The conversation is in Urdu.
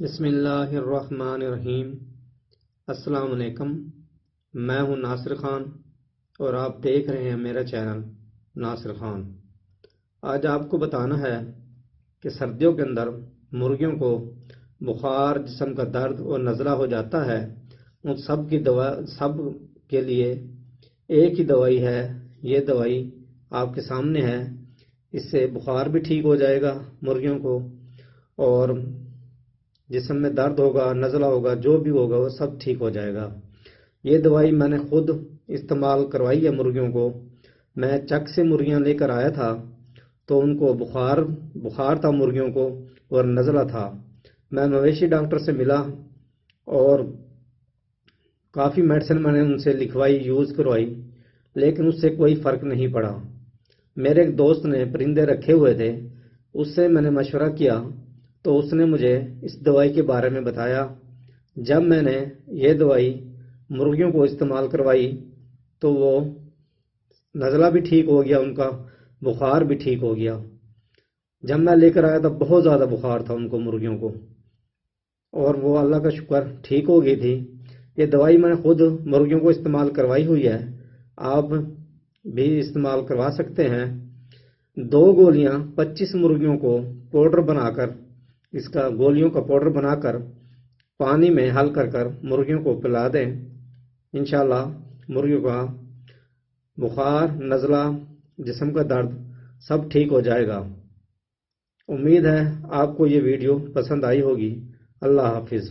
بسم اللہ الرحمن الرحیم۔ السلام علیکم، میں ہوں ناصر خان اور آپ دیکھ رہے ہیں میرا چینل ناصر خان۔ آج آپ کو بتانا ہے کہ سردیوں کے اندر مرغیوں کو بخار، جسم کا درد اور نزلہ ہو جاتا ہے، ان سب کے لیے ایک ہی دوائی ہے۔ یہ دوائی آپ کے سامنے ہے۔ اس سے بخار بھی ٹھیک ہو جائے گا مرغیوں کو، اور جسم میں درد ہوگا، نزلہ ہوگا، جو بھی ہوگا وہ سب ٹھیک ہو جائے گا۔ یہ دوائی میں نے خود استعمال کروائی ہے مرغیوں کو۔ میں چک سے مرغیاں لے کر آیا تھا تو ان کو بخار تھا مرغیوں کو اور نزلہ تھا۔ میں مویشی ڈاکٹر سے ملا اور کافی میڈیسن میں نے ان سے لکھوائی، یوز کروائی، لیکن اس سے کوئی فرق نہیں پڑا۔ میرے ایک دوست نے پرندے رکھے ہوئے تھے، اس سے میں نے مشورہ کیا تو اس نے مجھے اس دوائی کے بارے میں بتایا۔ جب میں نے یہ دوائی مرغیوں کو استعمال کروائی تو وہ نزلہ بھی ٹھیک ہو گیا، ان کا بخار بھی ٹھیک ہو گیا۔ جب میں لے کر آیا تھا بہت زیادہ بخار تھا ان کو، مرغیوں کو، اور وہ اللہ کا شکر ٹھیک ہو گئی تھی۔ یہ دوائی میں نے خود مرغیوں کو استعمال کروائی ہوئی ہے، آپ بھی استعمال کروا سکتے ہیں۔ 2 گولیاں 25 مرغیوں کو پاؤڈر بنا کر، اس کا گولیوں کا پاؤڈر بنا کر پانی میں حل کر مرغیوں کو پلا دیں، انشاءاللہ مرغیوں کا بخار، نزلہ، جسم کا درد سب ٹھیک ہو جائے گا۔ امید ہے آپ کو یہ ویڈیو پسند آئی ہوگی۔ اللہ حافظ۔